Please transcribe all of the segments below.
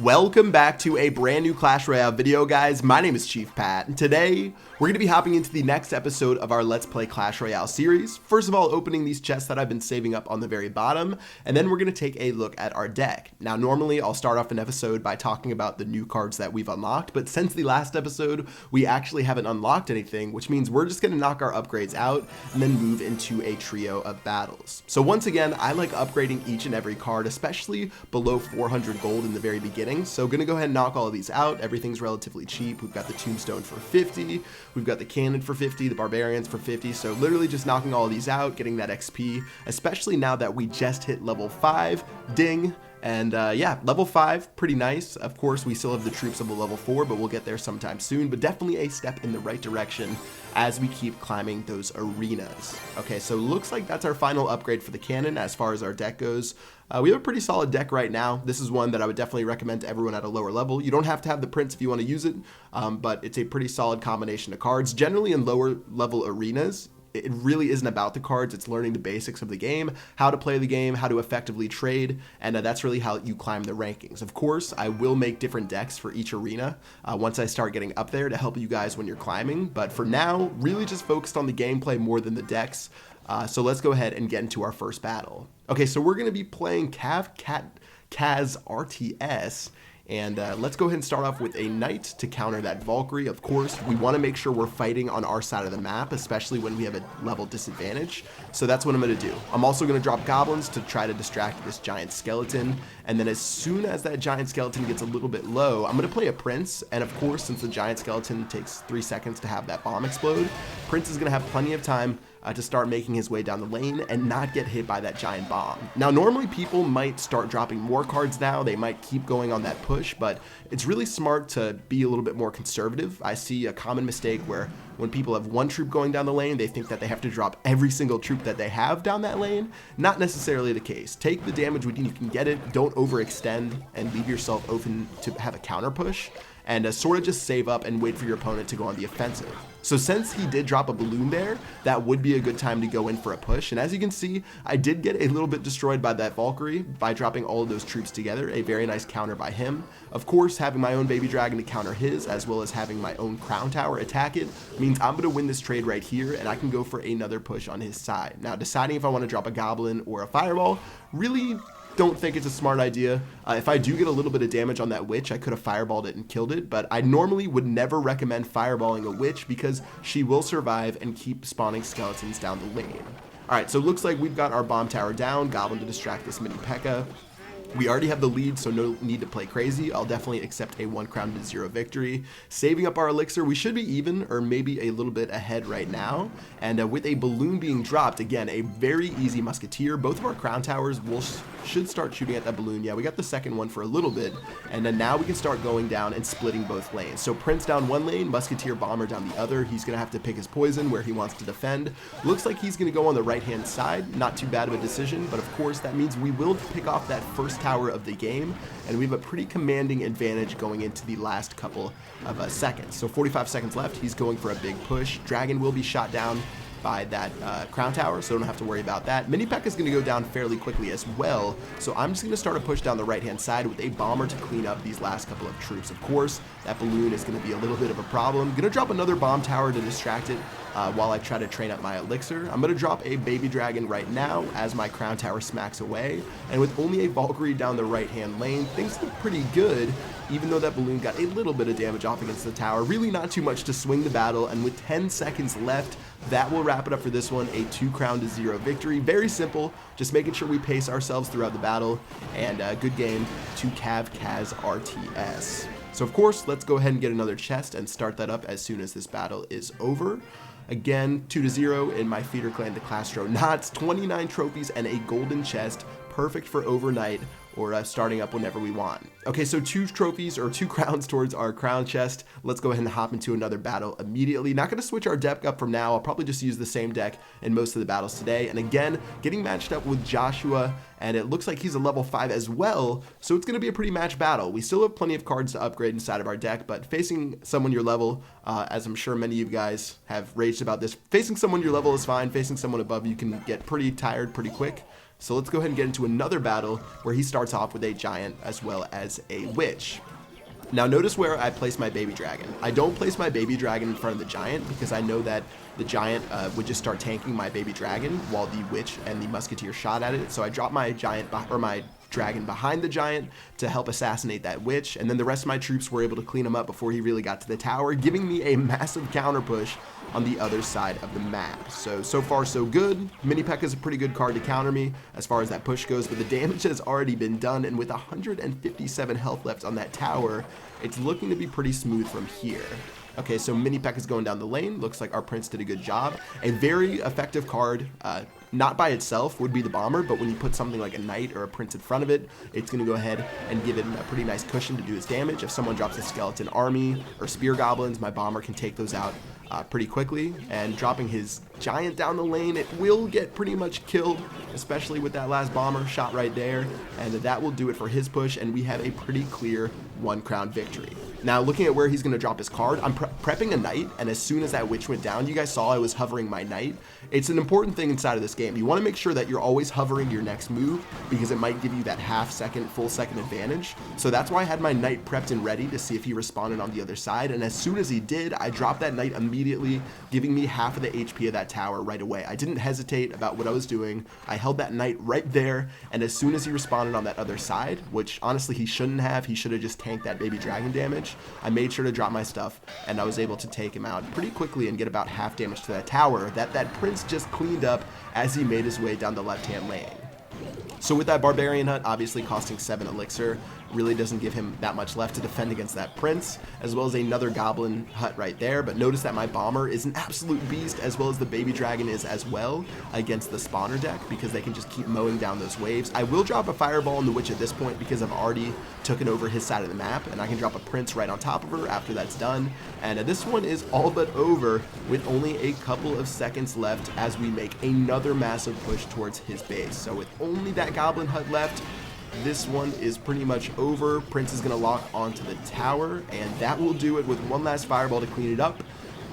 Welcome back to a brand new Clash Royale video, guys. My name is Chief Pat, and today we're going to be hopping into the next episode of our Let's Play Clash Royale series. First of all, opening these chests that I've been saving up on the very bottom, and then we're going to take a look at our deck. Now, normally I'll start off an episode by talking about the new cards that we've unlocked, but since the last episode, we actually haven't unlocked anything, which means we're just going to knock our upgrades out and then move into a trio of battles. So once again, I like upgrading each and every card, especially below 400 gold in the very beginning. So gonna go ahead and knock all of these out. Everything's relatively cheap. We've got the Tombstone for 50, we've got the Cannon for 50, the Barbarians for 50, so literally just knocking all of these out, getting that XP, especially now that we just hit level 5, ding. And yeah, level 5, pretty nice. Of course, we still have the troops of a level 4, but we'll get there sometime soon, but definitely a step in the right direction as we keep climbing those arenas. Okay, so looks like that's our final upgrade for the cannon as far as our deck goes. We have a pretty solid deck right now. This is one that I would definitely recommend to everyone at a lower level. You don't have to have the Prince if you want to use it, but it's a pretty solid combination of cards. Generally in lower level arenas, it really isn't about the cards, it's learning the basics of the game, how to play the game, how to effectively trade, and that's really how you climb the rankings. Of course, I will make different decks for each arena once I start getting up there to help you guys when you're climbing, but for now, really just focused on the gameplay more than the decks. So let's go ahead and get into our first battle. Okay, so we're going to be playing PEKKAs RTS. And let's go ahead and start off with a Knight to counter that Valkyrie. Of course, we want to make sure we're fighting on our side of the map, especially when we have a level disadvantage. So that's what I'm going to do. I'm also going to drop Goblins to try to distract this Giant Skeleton. And then as soon as that Giant Skeleton gets a little bit low, I'm going to play a Prince. And of course, since the Giant Skeleton takes 3 seconds to have that bomb explode, Prince is going to have plenty of time to start making his way down the lane and not get hit by that giant bomb. Now, normally people might start dropping more cards now. They might keep going on that push, but it's really smart to be a little bit more conservative. I see a common mistake where when people have one troop going down the lane, they think that they have to drop every single troop that they have down that lane. Not necessarily the case. Take the damage when you can get it. Don't overextend and leave yourself open to have a counter push. And sort of just save up and wait for your opponent to go on the offensive. So since he did drop a balloon there, that would be a good time to go in for a push. And as you can see, I did get a little bit destroyed by that Valkyrie by dropping all of those troops together. A very nice counter by him. Of course, having my own baby dragon to counter his, as well as having my own crown tower attack it, means I'm going to win this trade right here, and I can go for another push on his side. Now, deciding if I want to drop a goblin or a fireball, really don't think it's a smart idea. If I do get a little bit of damage on that witch, I could have fireballed it and killed it, but I normally would never recommend fireballing a witch because she will survive and keep spawning skeletons down the lane. Alright, so it looks like we've got our bomb tower down, Goblin to distract this mini P.E.K.K.A. We already have the lead, so no need to play crazy. I'll definitely accept a 1 crown to 0 victory. Saving up our elixir, we should be even, or maybe a little bit ahead right now. And with a balloon being dropped, again, a very easy musketeer. Both of our crown towers should start shooting at that balloon. Yeah, we got the second one for a little bit. And then now we can start going down and splitting both lanes. So Prince down one lane, musketeer bomber down the other. He's going to have to pick his poison where he wants to defend. Looks like he's going to go on the right-hand side. Not too bad of a decision, but of course that means we will pick off that first tower of the game, and we have a pretty commanding advantage going into the last couple of seconds. So 45 seconds left, he's going for a big push. Dragon will be shot down by that crown tower, so don't have to worry about that. Mini P.E.K.K.A. is going to go down fairly quickly as well, so I'm just going to start a push down the right-hand side with a bomber to clean up these last couple of troops. Of course, that balloon is going to be a little bit of a problem. Going to drop another bomb tower to distract it while I try to train up my elixir. I'm going to drop a baby dragon right now as my crown tower smacks away, and with only a Valkyrie down the right-hand lane, things look pretty good, even though that balloon got a little bit of damage off against the tower. Really not too much to swing the battle, and with 10 seconds left, that will wrap it up for this one. A 2 crown to 0 victory. Very simple, just making sure we pace ourselves throughout the battle, and good game to PEKKAs RTS. So of course, let's go ahead and get another chest and start that up as soon as this battle is over. Again, 2 to 0 in my feeder clan, the Clastronauts. 29 trophies and a golden chest, perfect for overnight or starting up whenever we want. Okay, so 2 trophies or 2 crowns towards our crown chest. Let's go ahead and hop into another battle immediately. Not going to switch our deck up from now. I'll probably just use the same deck in most of the battles today. And again, getting matched up with Joshua, and it looks like he's a level 5 as well, so it's going to be a pretty matched battle. We still have plenty of cards to upgrade inside of our deck, but facing someone your level, as I'm sure many of you guys have raged about this, facing someone your level is fine. Facing someone above you can get pretty tired pretty quick. So let's go ahead and get into another battle where he starts off with a giant as well as a witch. Now notice where I place my baby dragon. I don't place my baby dragon in front of the giant because I know that the giant would just start tanking my baby dragon while the witch and the musketeer shot at it. So I drop my my dragon behind the giant to help assassinate that witch, and then the rest of my troops were able to clean him up before he really got to the tower, giving me a massive counter push on the other side of the map. So far so good. Mini P.E.K.K.A is a pretty good card to counter me as far as that push goes, but the damage has already been done, and with 157 health left on that tower, it's looking to be pretty smooth from here. Okay, so Mini P.E.K.K.A is going down the lane. Looks like our prince did a good job. A very effective card, not by itself would be the bomber, but when you put something like a knight or a prince in front of it, it's going to go ahead and give it a pretty nice cushion to do its damage. If someone drops a skeleton army or spear goblins, my bomber can take those out pretty quickly, and dropping his giant down the lane, it will get pretty much killed, especially with that last bomber shot right there, and that will do it for his push, and we have a pretty clear 1 crown victory. Now looking at where he's going to drop his card, I'm prepping a knight, and as soon as that witch went down, you guys saw I was hovering my knight. It's an important thing inside of this game. You want to make sure that you're always hovering your next move because it might give you that half second, full second advantage. So that's why I had my knight prepped and ready to see if he responded on the other side, and as soon as he did, I dropped that knight immediately, giving me half of the HP of that tower right away. I didn't hesitate about what I was doing. I held that knight right there, and as soon as he responded on that other side, which honestly he shouldn't have, he should have just tanked that baby dragon damage, I made sure to drop my stuff, and I was able to take him out pretty quickly and get about half damage to that tower that prince just cleaned up as he made his way down the left-hand lane. So with that barbarian hut obviously costing 7 elixir, really doesn't give him that much left to defend against that prince, as well as another goblin hut right there. But notice that my bomber is an absolute beast, as well as the baby dragon is as well against the spawner deck, because they can just keep mowing down those waves. I will drop a fireball on the witch at this point because I've already taken over his side of the map, and I can drop a prince right on top of her after that's done. And this one is all but over with only a couple of seconds left as we make another massive push towards his base. So with only that goblin hut left, this one is pretty much over. Prince is going to lock onto the tower, and that will do it with one last fireball to clean it up,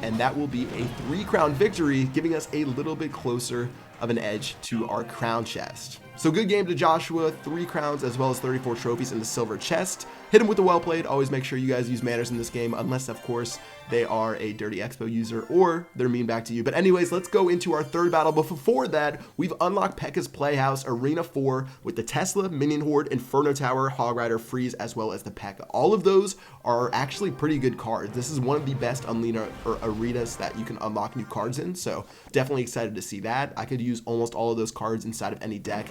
and that will be a 3 crown victory, giving us a little bit closer of an edge to our crown chest. So good game to Joshua, 3 crowns as well as 34 trophies in the silver chest. Hit him with the well played. Always make sure you guys use manners in this game, unless of course they are a Dirty Expo user or they're mean back to you. But anyways, let's go into our third battle. But before that, we've unlocked P.E.K.K.A's Playhouse Arena 4 with the Tesla, Minion Horde, Inferno Tower, Hog Rider, Freeze, as well as the P.E.K.K.A. All of those are actually pretty good cards. This is one of the best arenas that you can unlock new cards in, so definitely excited to see that. I could use almost all of those cards inside of any deck.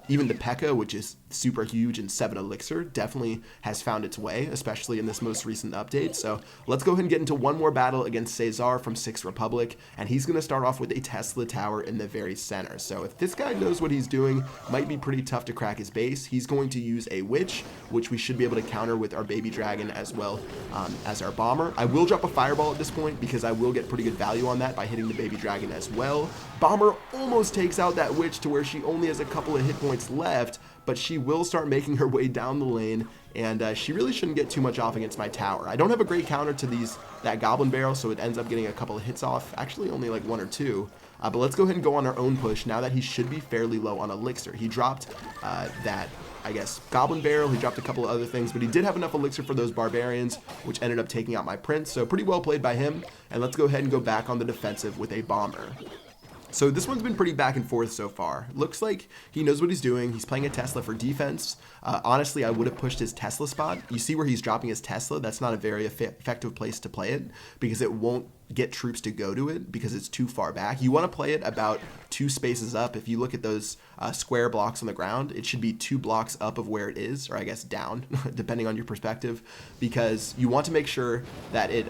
Even the P.E.K.K.A, which is super huge and 7 elixir, definitely has found its way, especially in this most recent update. So let's go ahead and get into one more battle against Cesar from 6th Republic, and he's going to start off with a Tesla tower in the very center. So if this guy knows what he's doing, might be pretty tough to crack his base. He's going to use a witch, which we should be able to counter with our baby dragon as well as our bomber. I will drop a fireball at this point because I will get pretty good value on that by hitting the baby dragon as well. Bomber almost takes out that witch to where she only has a couple of hit points left, but she will start making her way down the lane, and she really shouldn't get too much off against my tower. I don't have a great counter to that goblin barrel, so it ends up getting a couple of hits off, actually only like 1 or 2. But let's go ahead and go on our own push now that he should be fairly low on elixir. He dropped that, I guess, goblin barrel. He dropped a couple of other things, but he did have enough elixir for those barbarians, which ended up taking out my prince. So pretty well played by him. And let's go ahead and go back on the defensive with a bomber. So this one's been pretty back and forth so far. Looks like he knows what he's doing. He's playing a Tesla for defense. Honestly, I would have pushed his Tesla spot. You see where he's dropping his Tesla? That's not a very effective place to play it because it won't get troops to go to it because it's too far back. You want to play it about 2 spaces up. If you look at those square blocks on the ground, it should be 2 blocks up of where it is, or I guess down, depending on your perspective, because you want to make sure that it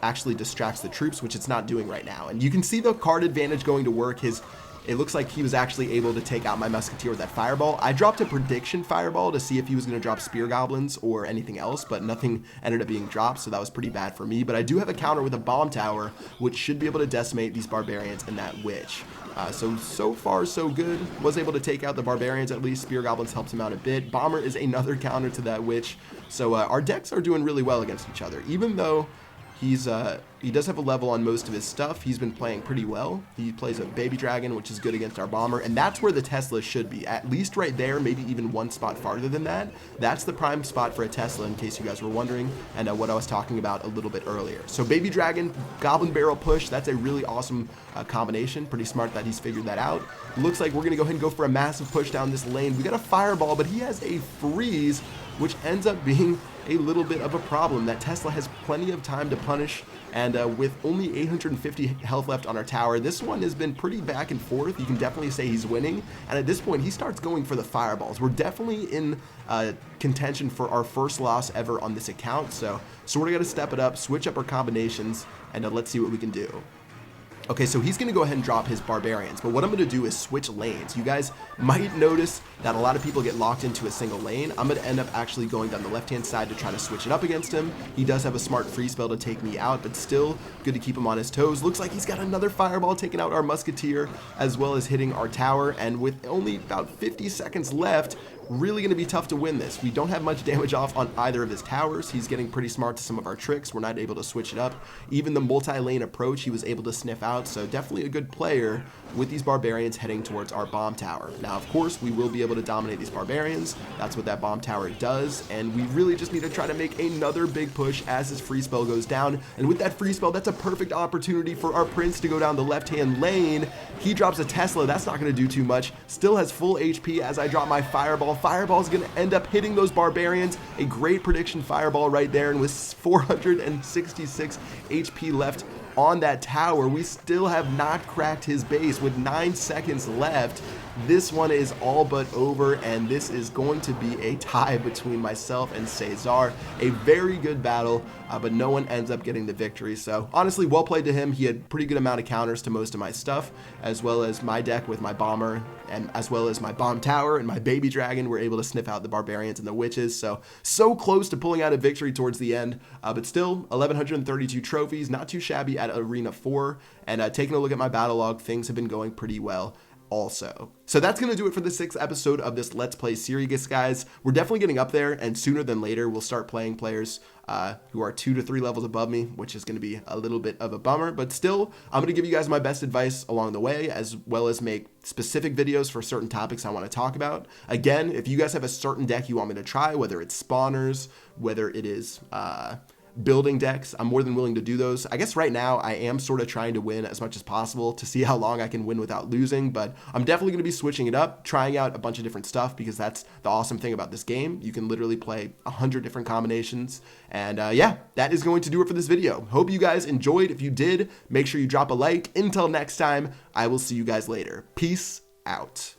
actually distracts the troops, which it's not doing right now. And you can see the card advantage going to work. It looks like he was actually able to take out my musketeer with that fireball. I dropped a prediction fireball to see if he was going to drop spear goblins or anything else, but nothing ended up being dropped, so that was pretty bad for me. But I do have a counter with a bomb tower, which should be able to decimate these barbarians and that witch. So far so good. Was able to take out the barbarians at least. Spear goblins helps him out a bit. Bomber is another counter to that witch. So our decks are doing really well against each other, even though he does have a level on most of his stuff. He's been playing pretty well. He plays a baby dragon, which is good against our bomber, and that's where the Tesla should be, at least right there, maybe even one spot farther than that. That's the prime spot for a Tesla, in case you guys were wondering, and what I was talking about a little bit earlier. So baby dragon, goblin barrel push, that's a really awesome combination. Pretty smart that he's figured that out. Looks like we're gonna go ahead and go for a massive push down this lane. We got a fireball, but he has a freeze, which ends up being a little bit of a problem. That Tesla has plenty of time to punish, and with only 850 health left on our tower, this one has been pretty back and forth. You can definitely say he's winning, and at this point he starts going for the fireballs. We're definitely in contention for our first loss ever on this account, so we're gonna step it up, switch up our combinations, and let's see what we can do. Okay, so he's going to go ahead and drop his barbarians, but what I'm going to do is switch lanes. You guys might notice that a lot of people get locked into a single lane. I'm going to end up actually going down the left-hand side to try to switch it up against him. He does have a smart free spell to take me out, but still good to keep him on his toes. Looks like he's got another fireball taking out our musketeer, as well as hitting our tower, and with only about 50 seconds left, really going to be tough to win this. We don't have much damage off on either of his towers. He's getting pretty smart to some of our tricks. We're not able to switch it up. Even the multi-lane approach he was able to sniff out, so definitely a good player with these barbarians heading towards our bomb tower. Now, of course, we will be able to dominate these barbarians. That's what that bomb tower does, and we really just need to try to make another big push as his free spell goes down. And with that free spell, that's a perfect opportunity for our prince to go down the left-hand lane. He drops a Tesla. That's not going to do too much. Still has full HP as I drop my fireball. Fireball is going to end up hitting those barbarians. A great prediction fireball right there, and with 466 HP left on that tower, we still have not cracked his base. With 9 seconds left, this one is all but over, and this is going to be a tie between myself and Cesar. A very good battle, but no one ends up getting the victory. So honestly, well played to him. He had pretty good amount of counters to most of my stuff, as well as my deck with my bomber, and as well as my bomb tower and my baby dragon were able to sniff out the barbarians and the witches. So close to pulling out a victory towards the end, but still 1132 trophies, not too shabby at Arena 4. And taking a look at my battle log, things have been going pretty well also. So that's going to do it for the 6th episode of this Let's Play series, guys. We're definitely getting up there, and sooner than later, we'll start playing players who are 2 to 3 levels above me, which is going to be a little bit of a bummer. But still, I'm going to give you guys my best advice along the way, as well as make specific videos for certain topics I want to talk about. Again, if you guys have a certain deck you want me to try, whether it's spawners, whether it is building decks, I'm more than willing to do those. I guess right now I am sort of trying to win as much as possible to see how long I can win without losing, but I'm definitely going to be switching it up, trying out a bunch of different stuff, because that's the awesome thing about this game. You can literally play 100 different combinations, and yeah, that is going to do it for this video. Hope you guys enjoyed. If you did, make sure you drop a like. Until next time, I will see you guys later. Peace out.